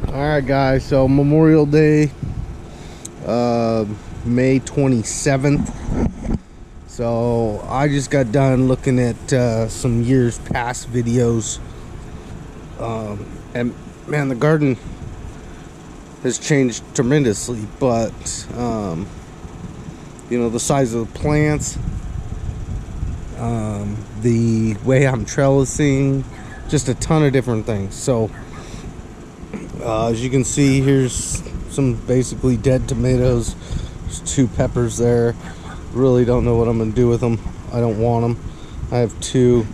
Alright guys, so Memorial Day, May 27th. So I just got done looking at some years past videos, and man, the garden has changed tremendously. But you know, the size of the plants, the way I'm trellising, just a ton of different things. So as you can see, here's some basically dead tomatoes. There's 2 peppers there. Really don't know what I'm gonna do with them. I don't want them. I have 2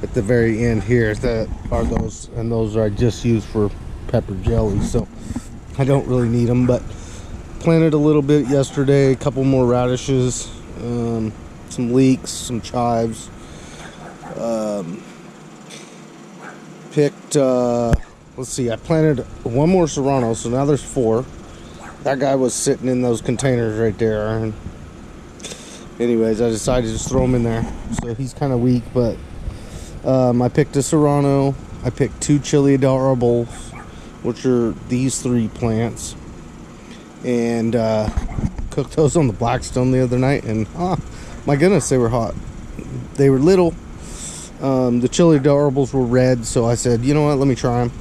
at the very end here that are those, and those I just used for pepper jelly, so I don't really need them. But planted a little bit yesterday, a couple more radishes, some leeks, some chives, picked let's see, I planted 1 more serrano, so now there's 4. That guy was sitting in those containers right there, and anyways, I decided to just throw him in there. So he's kind of weak, but I picked a serrano. I picked 2 chili adorables, which are these 3 plants, and cooked those on the Blackstone the other night, and my goodness, they were hot. They were little. The chili adorables were red, so I said, you know what, let me try them.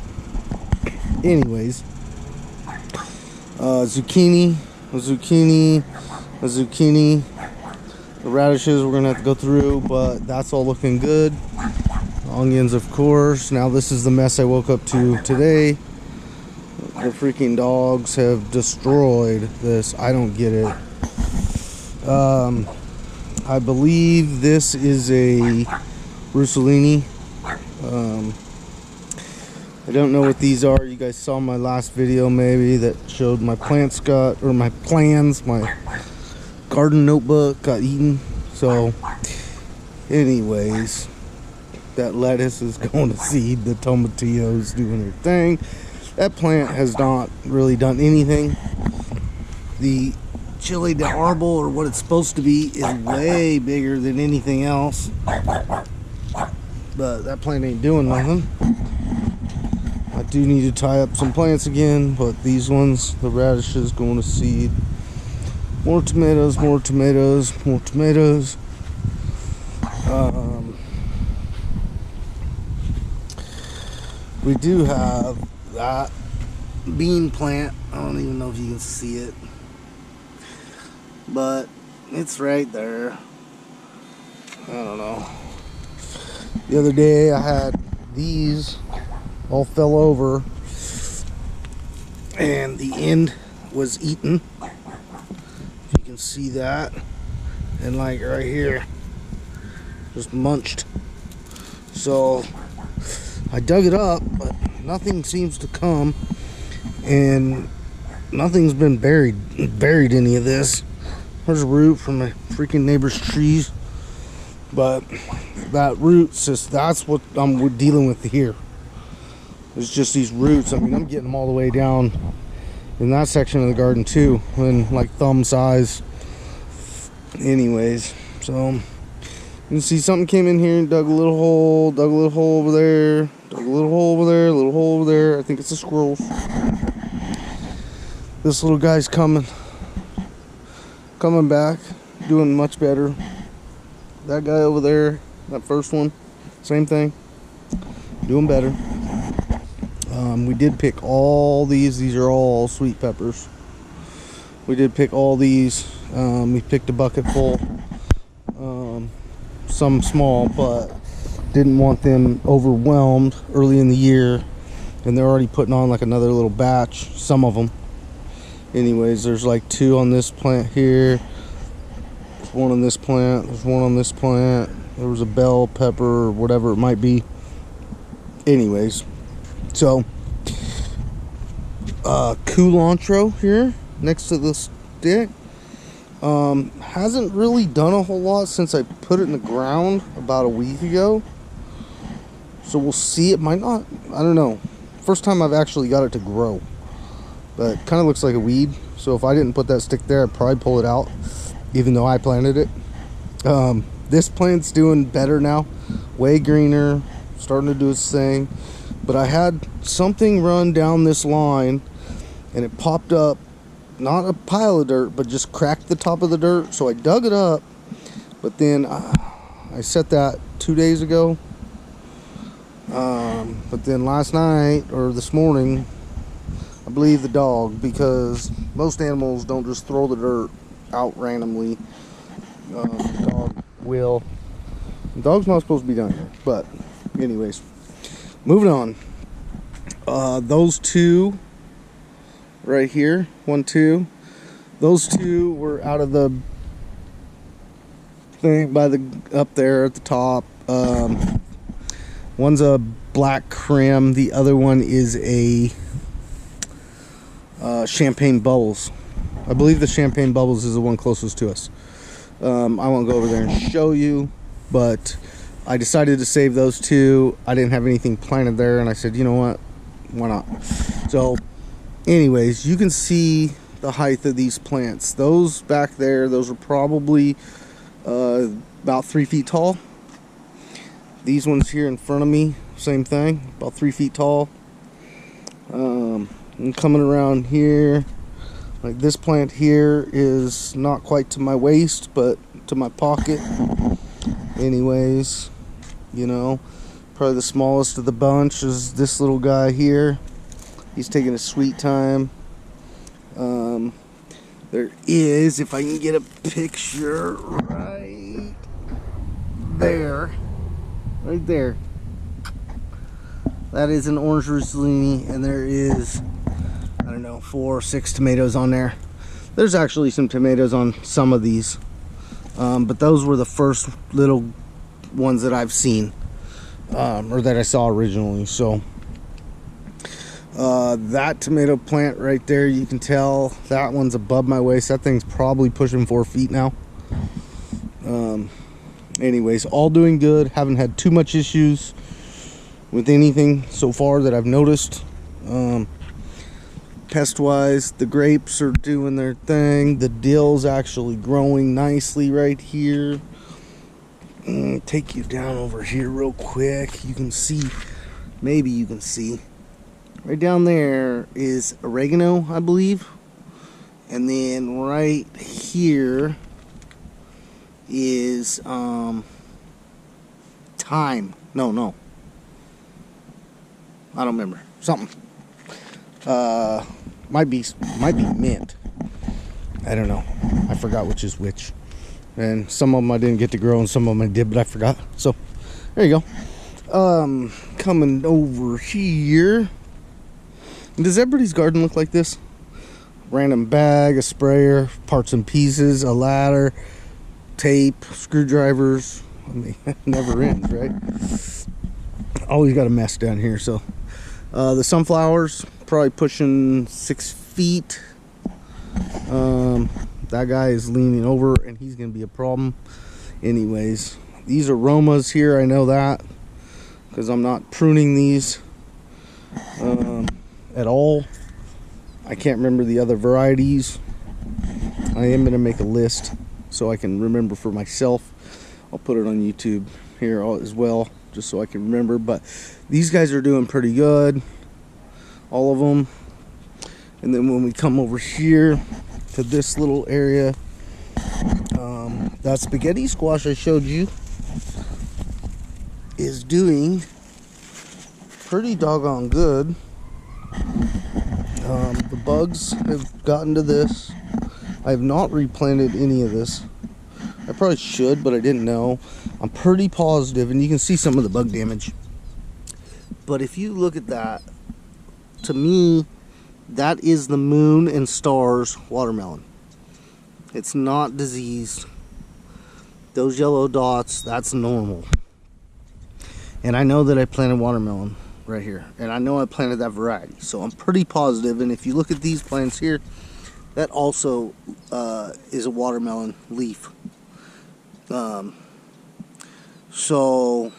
Anyways, zucchini. The radishes we're gonna have to go through, but that's all looking good. Onions, of course. Now this is the mess I woke up to today. The freaking dogs have destroyed this. I don't get it. I believe this is a Russolini. I don't know what these are. You guys saw my last video maybe that showed my plants got, or my plans, my garden notebook got eaten. So anyways, that lettuce is going to seed. The tomatillo's doing their thing. That plant has not really done anything. The chili de arbol, or what it's supposed to be, is way bigger than anything else, but that plant ain't doing nothing. I do need to tie up some plants again, but these ones, the radishes, going to seed. More tomatoes, more tomatoes, more tomatoes. We do have that bean plant. I don't even know if you can see it, but it's right there. I don't know. The other day I had these all fell over, and the end was eaten. If you can see that, and like right here, just munched. So I dug it up, but nothing seems to come, and nothing's been buried any of this. There's a root from my freaking neighbor's trees, but that root's just, that's what I'm dealing with here. It's just these roots. I mean, I'm getting them all the way down in that section of the garden too, in like thumb size. Anyways, so you can see something came in here and dug a little hole over there, dug a little hole over there, a little hole over there. I think it's the squirrels. This little guy's coming back, doing much better. That guy over there, that first one, same thing, doing better. We did pick all these. These are all sweet peppers. We did pick all these. We picked a bucket full. Some small, but didn't want them overwhelmed early in the year. And they're already putting on like another little batch, some of them. Anyways, there's like 2 on this plant here. There's 1 on this plant. There's 1 on this plant. There was a bell pepper or whatever it might be. Anyways, so culantro here next to the stick hasn't really done a whole lot since I put it in the ground about a week ago. So we'll see. It might not, I don't know. First time I've actually got it to grow, but it kind of looks like a weed. So if I didn't put that stick there, I'd probably pull it out, even though I planted it. This plant's doing better now, way greener, starting to do its thing. but I had something run down this line and it popped up, not a pile of dirt, but just cracked the top of the dirt. So I dug it up, but then I set that 2 days ago. But then last night or this morning, I believe the dog, because most animals don't just throw the dirt out randomly. The dog will. The dog's not supposed to be down here, but anyways, moving on. Those two right here, 1, 2, those two were out of the thing by the up there at the top. One's a black crim, the other one is a champagne bubbles. I believe the champagne bubbles is the one closest to us. I won't go over there and show you, but I decided to save those two. I didn't have anything planted there, and I said, you know what, why not? So anyways, you can see the height of these plants. Those back there, those are probably about 3 feet tall. These ones here in front of me, same thing, about 3 feet tall. And coming around here, like this plant here is not quite to my waist, but to my pocket. Anyways, you know, probably the smallest of the bunch is this little guy here. He's taking his sweet time. There is, if I can get a picture right there, that is an orange rossellini, and there is, I don't know, 4 or 6 tomatoes on there. There's actually some tomatoes on some of these, but those were the first little ones that I've seen, or that I saw originally. So that tomato plant right there, you can tell that one's above my waist. That thing's probably pushing 4 feet now. Anyways, all doing good. Haven't had too much issues with anything so far that I've noticed. Pest wise, the grapes are doing their thing. The dill's actually growing nicely right here. Take you down over here real quick. You can see, maybe you can see right down there is oregano, I believe, and then right here is thyme. No, I don't remember. Something. Might be mint. I don't know. I forgot which is which. And some of them I didn't get to grow, and some of them I did, but I forgot. So there you go. Coming over here. Does everybody's garden look like this? Random bag, a sprayer, parts and pieces, a ladder, tape, screwdrivers. I mean, it never ends, right? Always got a mess down here. So the sunflowers probably pushing 6 feet. That guy is leaning over, and he's gonna be a problem. Anyways, these are aromas here. I know that because I'm not pruning these at all. I can't remember the other varieties. I am gonna make a list so I can remember for myself. I'll put it on YouTube here as well, just so I can remember. But these guys are doing pretty good, all of them. And then when we come over here to this little area, that spaghetti squash I showed you is doing pretty doggone good. The bugs have gotten to this. I have not replanted any of this. I probably should, but I didn't know. I'm pretty positive, and you can see some of the bug damage. But if you look at that, to me, that is the moon and stars watermelon. It's not diseased. Those yellow dots, that's normal. And I know that I planted watermelon right here, and I know I planted that variety, so I'm pretty positive. And if you look at these plants here, that also is a watermelon leaf. So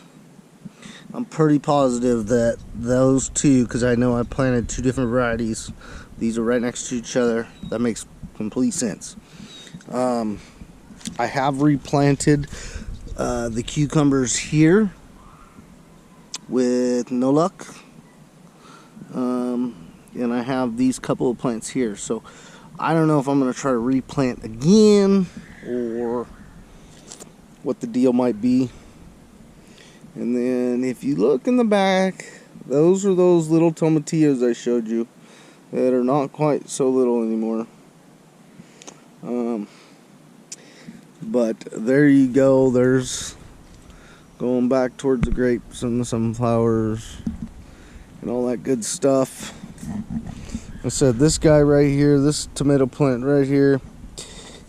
I'm pretty positive that those two, because I know I planted 2 different varieties, these are right next to each other. That makes complete sense. I have replanted the cucumbers here with no luck. and I have these couple of plants here. So I don't know if I'm going to try to replant again or what the deal might be. And then if you look in the back, those are those little tomatillos I showed you that are not quite so little anymore. But there you go. There's going back towards the grapes and the sunflowers and all that good stuff. I said this guy right here, this tomato plant right here,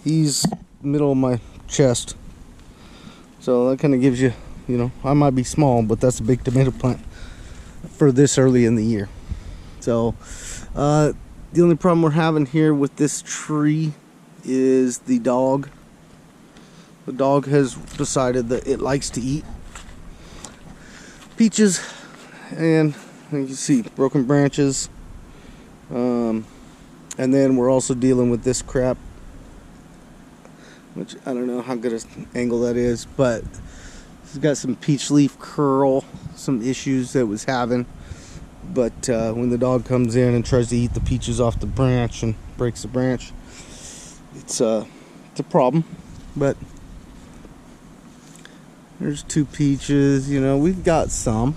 he's middle of my chest. So that kind of gives you, you know, I might be small, but that's a big tomato plant for this early in the year. So the only problem we're having here with this tree is the dog. The dog has decided that it likes to eat peaches, and you can see broken branches. And then we're also dealing with this crap, which I don't know how good an angle that is, but it's got some peach leaf curl, some issues that it was having. But when the dog comes in and tries to eat the peaches off the branch and breaks the branch, it's a problem. But there's 2 peaches, you know, we've got some.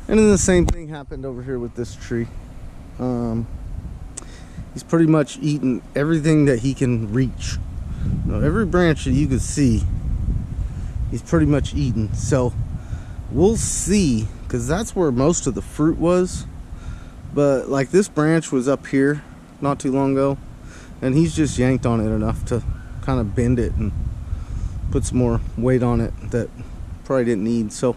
And then the same thing happened over here with this tree. He's pretty much eaten everything that he can reach. You know, every branch that you could see, he's pretty much eaten. So we'll see, because that's where most of the fruit was. But like this branch was up here not too long ago, and he's just yanked on it enough to kind of bend it and put some more weight on it that probably didn't need. So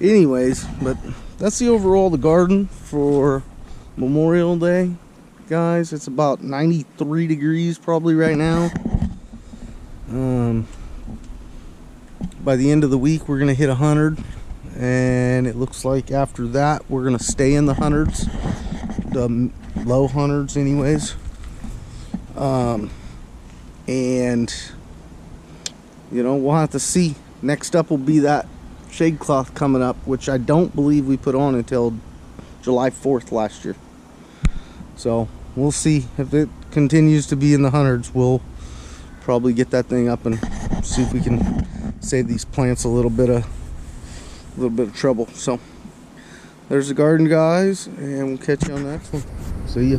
anyways, but that's the overall the garden for Memorial Day, guys. It's about 93 degrees probably right now. By the end of the week we're gonna hit 100, and it looks like after that we're gonna stay in the hundreds, the low hundreds anyways. And you know, we'll have to see. Next up will be that shade cloth coming up, which I don't believe we put on until July 4th last year. So we'll see if it continues to be in the hundreds. We'll probably get that thing up and see if we can save these plants a little bit of trouble. So there's the garden, guys, and we'll catch you on the next one. See ya.